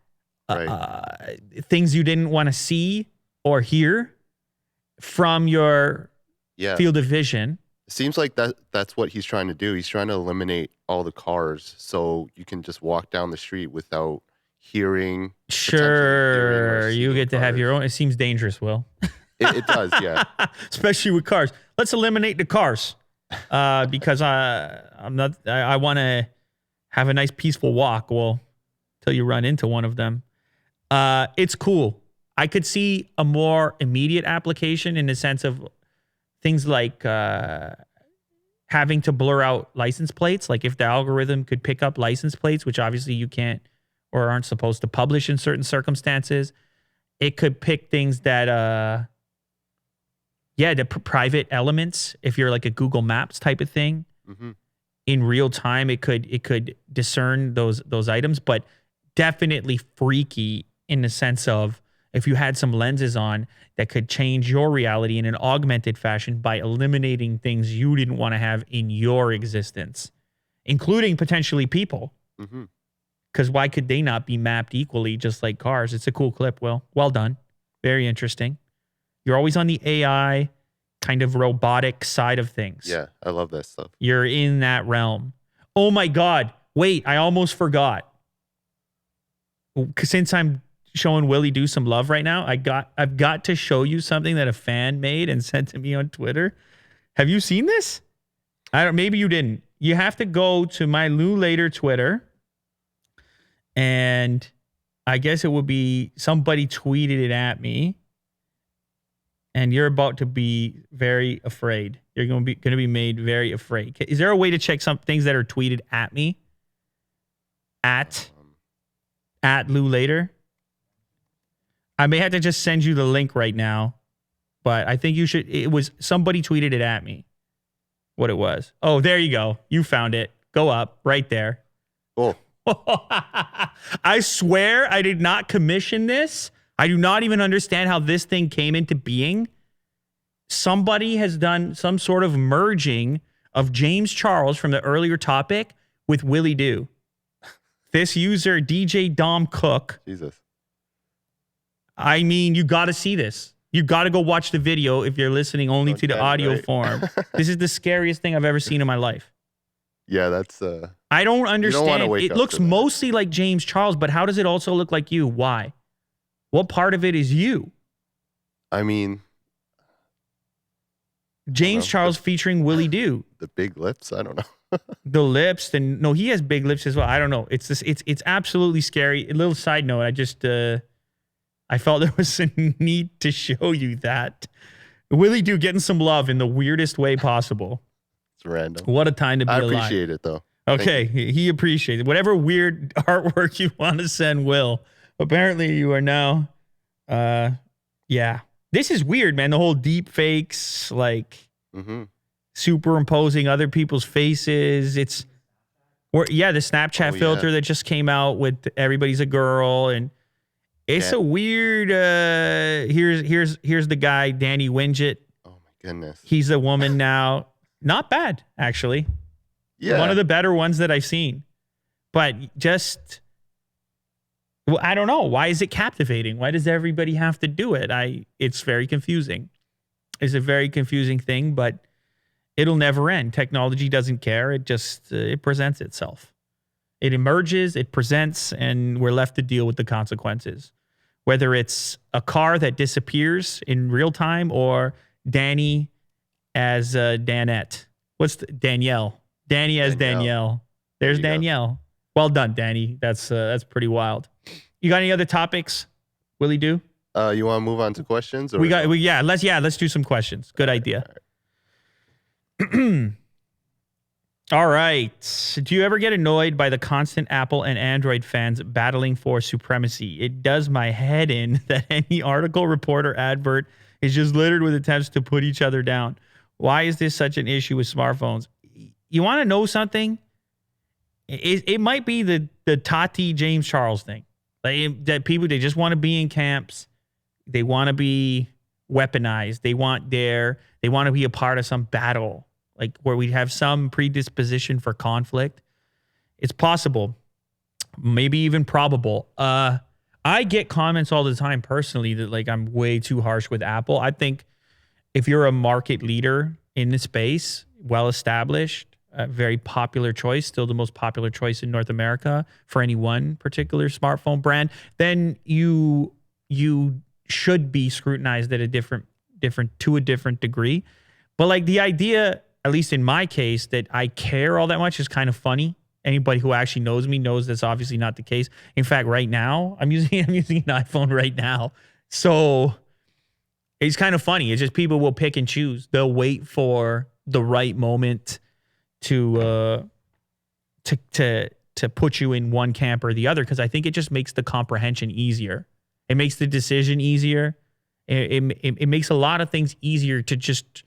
things you didn't want to see or hear from your field of vision. It seems like that's what he's trying to do. He's trying to eliminate all the cars so you can just walk down the street without hearing. Sure, you get to have your own. It seems dangerous, Will. It does, yeah. Especially with cars. Let's eliminate the cars because I want to have a nice peaceful walk. Well, till you run into one of them. It's cool. I could see a more immediate application in the sense of things like having to blur out license plates. Like if the algorithm could pick up license plates, which obviously you can't or aren't supposed to publish in certain circumstances, it could pick things that the private elements, if you're like a Google Maps type of thing, in real time, it could discern those items, but definitely freaky in the sense of if you had some lenses on that could change your reality in an augmented fashion by eliminating things you didn't want to have in your existence, including potentially people. Because why could they not be mapped equally just like cars? It's a cool clip, Will. Well done. Very interesting. You're always on the AI kind of robotic side of things. Yeah, I love that stuff. You're in that realm. Oh my God. Wait, I almost forgot. Since I'm showing Willie do some love right now, I've got to show you something that a fan made and sent to me on Twitter. Have you seen this? Maybe you didn't. You have to go to my Lou Later Twitter, and I guess it would be somebody tweeted it at me, and you're about to be very afraid. You're going to be made very afraid. Is there a way to check some things that are tweeted at me? At Lou Later? I may have to just send you the link right now, but I think you should. It was somebody tweeted it at me. What it was. Oh, there you go. You found it. Go up right there. Oh. I swear I did not commission this. I do not even understand how this thing came into being. Somebody has done some sort of merging of James Charles from the earlier topic with Willie Doo. This user, DJ Dom Cook. Jesus. I mean, you got to see this. You got to go watch the video if you're listening only to the audio form. This is the scariest thing I've ever seen in my life. Yeah, that's... I don't understand. It looks that. mostly like James Charles, but how does it also look like you? Why? What part of it is you? I mean... James Charles featuring Willie Doo. The big lips? I don't know. The lips. No, he has big lips as well. I don't know. It's absolutely scary. A little side note. I felt there was a need to show you that. Willie Doo getting some love in the weirdest way possible. It's random. What a time to be alive. I appreciate it, though. Okay, he appreciates it. Whatever weird artwork you want to send Will. Apparently you are now, yeah. This is weird, man. The whole deep fakes, like superimposing other people's faces. The Snapchat filter that just came out with everybody's a girl, and it's a weird. Here's the guy, Danny Winget. Oh my goodness, he's a woman now. Not bad, actually. Yeah, one of the better ones that I've seen. But just, well, I don't know. Why is it captivating? Why does everybody have to do it? It's very confusing. It's a very confusing thing, but it'll never end. Technology doesn't care. It just it presents itself. It emerges, it presents, and we're left to deal with the consequences. Whether it's a car that disappears in real time or Danny as Danette. Danielle? Danny as Danielle. There's Danielle. Well done, Danny. That's pretty wild. You got any other topics, Willie Doo? You want to move on to questions? Or Let's do some questions. Good idea. All right. Do you ever get annoyed by the constant Apple and Android fans battling for supremacy? It does my head in that any article, report, or advert is just littered with attempts to put each other down. Why is this such an issue with smartphones? You want to know something? It might be the Tati James Charles thing. That people, they just want to be in camps. They want to be weaponized. They want to be a part of some battle, like where we have some predisposition for conflict. It's possible, maybe even probable. I get comments all the time personally that like I'm way too harsh with Apple. I think if you're a market leader in the space, well established, a very popular choice, still the most popular choice in North America for any one particular smartphone brand, then you should be scrutinized at a different degree. But like the idea, at least in my case, that I care all that much is kind of funny. Anybody who actually knows me knows that's obviously not the case. In fact, right now, I'm using an iPhone right now. So it's kind of funny. It's just people will pick and choose. They'll wait for the right moment to put you in one camp or the other, because I think it just makes the comprehension easier. It makes the decision easier. It makes a lot of things easier to just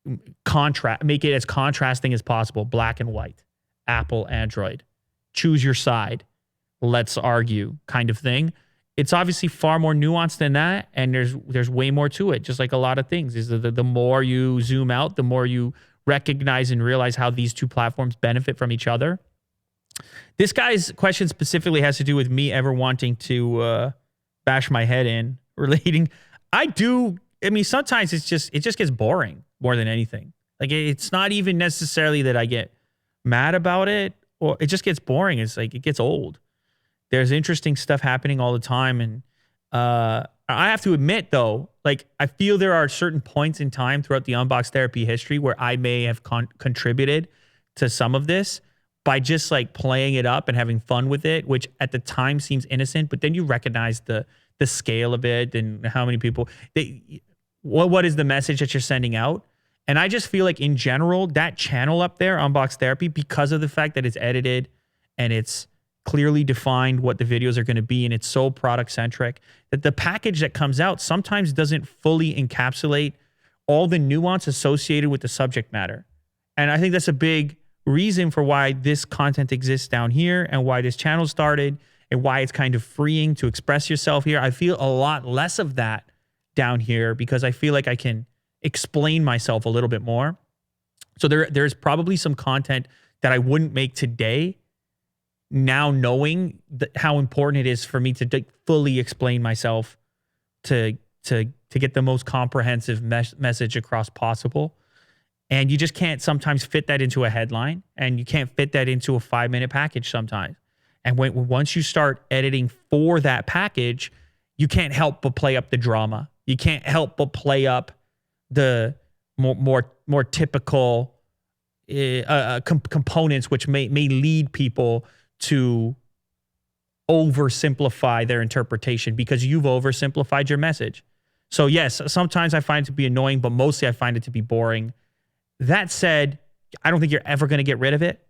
make it as contrasting as possible. Black and white, Apple, Android, choose your side, let's argue kind of thing. It's obviously far more nuanced than that, and there's way more to it. Just like a lot of things, is the more you zoom out, the more you recognize and realize how these two platforms benefit from each other. This guy's question specifically has to do with me ever wanting to bash my head in relating. I mean, sometimes it just gets boring more than anything. Like, it's not even necessarily that I get mad about it, or it just gets boring. It's like, it gets old. There's interesting stuff happening all the time. And I have to admit, though, like, I feel there are certain points in time throughout the Unbox Therapy history where I may have contributed to some of this by just like playing it up and having fun with it, which at the time seems innocent, but then you recognize the scale of it and how many people, what is the message that you're sending out? And I just feel like in general, that channel up there, Unbox Therapy, because of the fact that it's edited and it's clearly defined what the videos are going to be, and it's so product centric, that the package that comes out sometimes doesn't fully encapsulate all the nuance associated with the subject matter. And I think that's a big reason for why this content exists down here and why this channel started and why it's kind of freeing to express yourself here. I feel a lot less of that down here because I feel like I can explain myself a little bit more. So there's probably some content that I wouldn't make today, now knowing how important it is for me to fully explain myself to get the most comprehensive message across possible. And you just can't sometimes fit that into a headline, and you can't fit that into a 5-minute package sometimes. And once you start editing for that package, you can't help but play up the drama. You can't help but play up the more typical components, which may lead people to oversimplify their interpretation because you've oversimplified your message. So yes, sometimes I find it to be annoying, but mostly I find it to be boring. That said, I don't think you're ever going to get rid of it.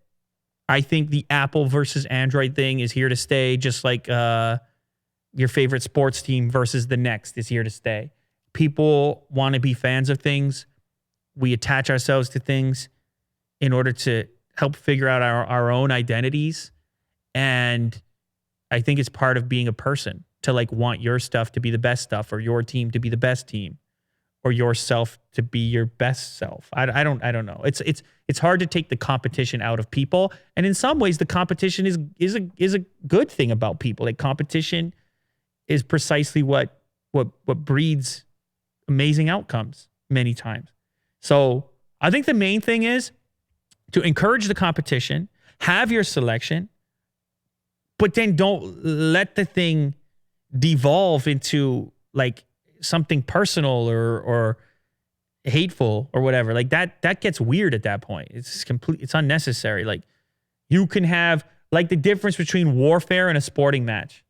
I think the Apple versus Android thing is here to stay, just like your favorite sports team versus the next is here to stay. People want to be fans of things. We attach ourselves to things in order to help figure out our own identities. And I think it's part of being a person to like want your stuff to be the best stuff, or your team to be the best team, or yourself to be your best self. I don't know. It's hard to take the competition out of people, and in some ways, the competition is a good thing about people. Like, competition is precisely what breeds amazing outcomes many times. So I think the main thing is to encourage the competition, have your selection, but then don't let the thing devolve into like something personal or hateful or whatever. Like that gets weird at that point. It's unnecessary. Like, you can have like the difference between warfare and a sporting match.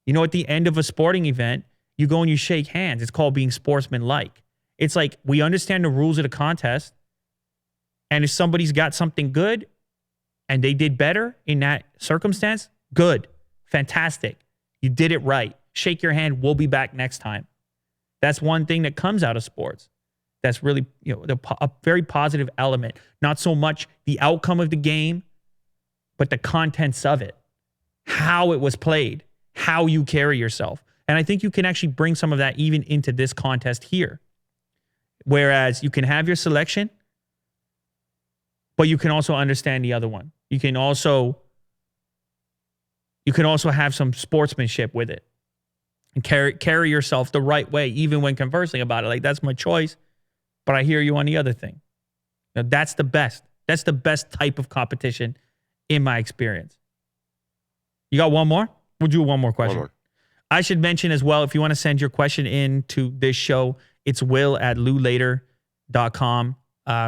You know, at the end of a sporting event, you go and you shake hands. It's called being sportsmanlike. It's like, we understand the rules of the contest, and if somebody's got something good and they did better in that circumstance, good, fantastic. You did it right. Shake your hand. We'll be back next time. That's one thing that comes out of sports. That's really, a very positive element. Not so much the outcome of the game, but the contents of it, how it was played, how you carry yourself. And I think you can actually bring some of that even into this contest here. Whereas you can have your selection, but you can also understand the other one. You can also have some sportsmanship with it and carry yourself the right way, even when conversing about it. Like, that's my choice, but I hear you on the other thing. Now, that's the best. That's the best type of competition in my experience. You got one more? We'll do one more question. One more. I should mention as well, if you want to send your question in to this show, it's will@loulater.com.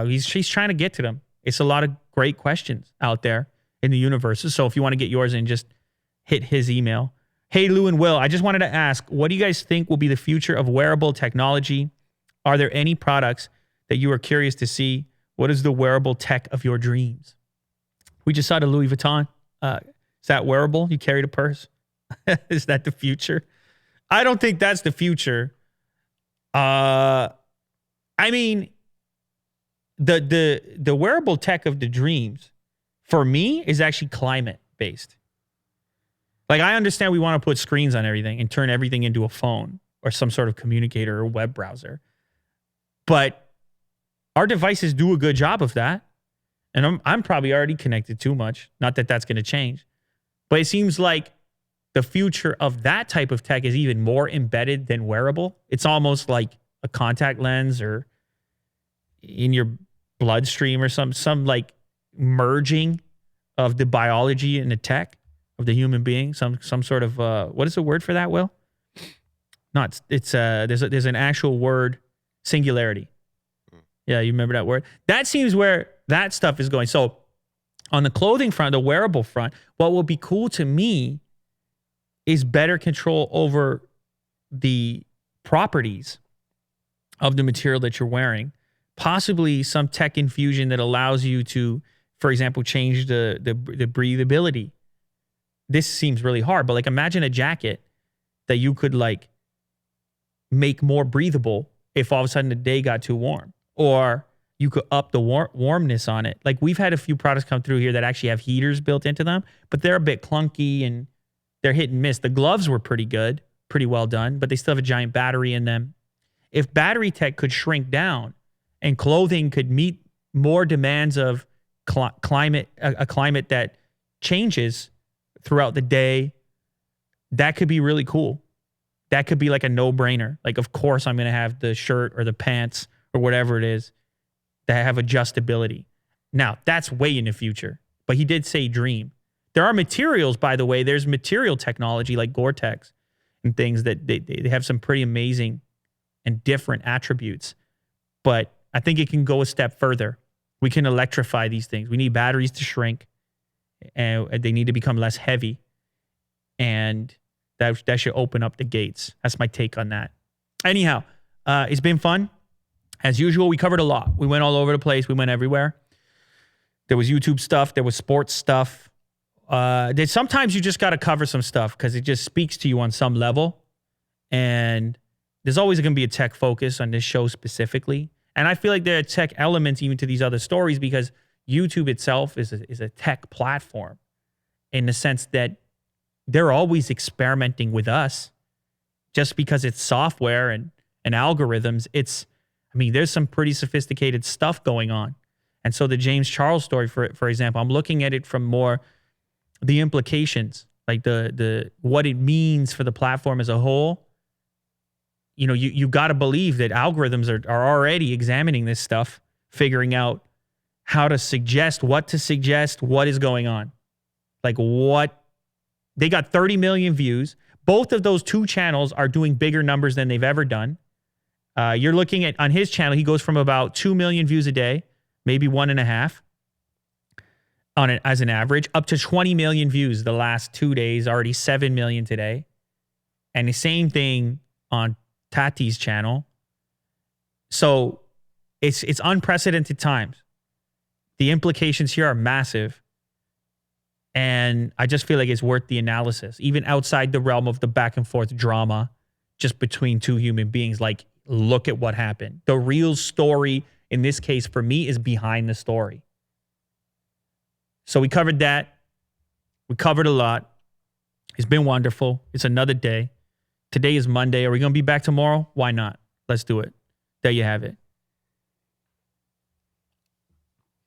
He's trying to get to them. It's a lot of great questions out there in the universe. So if you want to get yours in, just hit his email. Hey, Lou and Will, I just wanted to ask, what do you guys think will be the future of wearable technology? Are there any products that you are curious to see? What is the wearable tech of your dreams? We just saw the Louis Vuitton. Is that wearable? You carried a purse? Is that the future? I don't think that's the future. I mean, the wearable tech of the dreams for me is actually climate based. Like, I understand we want to put screens on everything and turn everything into a phone or some sort of communicator or web browser. But our devices do a good job of that. And I'm probably already connected too much. Not that that's going to change. But it seems like the future of that type of tech is even more embedded than wearable. It's almost like a contact lens or in your bloodstream or some like merging of the biology and the tech of the human being. Some sort of what is the word for that, Will? Not it's there's an actual word, singularity. Yeah, you remember that word? That seems where that stuff is going. So on the clothing front, the wearable front, what will be cool to me is better control over the properties of the material that you're wearing. Possibly some tech infusion that allows you to, for example, change the breathability. This seems really hard, but like imagine a jacket that you could like make more breathable if all of a sudden the day got too warm. Or you could up the warmness on it. Like we've had a few products come through here that actually have heaters built into them, but they're a bit clunky and they're hit and miss. The gloves were pretty good, pretty well done, but they still have a giant battery in them. If battery tech could shrink down and clothing could meet more demands of climate, a climate that changes throughout the day, that could be really cool. That could be like a no-brainer. Like, of course, I'm going to have the shirt or the pants or whatever it is that have adjustability. Now, that's way in the future, but he did say dream. There are materials, by the way. There's material technology like Gore-Tex and things that they have some pretty amazing and different attributes. But I think it can go a step further. We can electrify these things. We need batteries to shrink, and they need to become less heavy. And that should open up the gates. That's my take on that. Anyhow, it's been fun. As usual, we covered a lot. We went all over the place. We went everywhere. There was YouTube stuff. There was sports stuff. Sometimes you just got to cover some stuff because it just speaks to you on some level. And there's always going to be a tech focus on this show specifically. And I feel like there are tech elements even to these other stories because YouTube itself is a tech platform in the sense that they're always experimenting with us just because it's software and algorithms. There's some pretty sophisticated stuff going on. And so the James Charles story, for example, I'm looking at it from more the implications, like the what it means for the platform as a whole. You know, you got to believe that algorithms are already examining this stuff, figuring out how to suggest, what is going on. Like what, they got 30 million views. Both of those two channels are doing bigger numbers than they've ever done. You're looking at, on his channel, he goes from about 2 million views a day, maybe 1.5 on it as an average, up to 20 million views the last 2 days, already 7 million today. And the same thing on Tati's channel. So it's unprecedented times. The implications here are massive. And I just feel like it's worth the analysis, even outside the realm of the back and forth drama just between two human beings. Like, look at what happened. The real story in this case for me is behind the story. So we covered that. We covered a lot. It's been wonderful. It's another day. Today is Monday. Are we going to be back tomorrow? Why not? Let's do it. There you have it.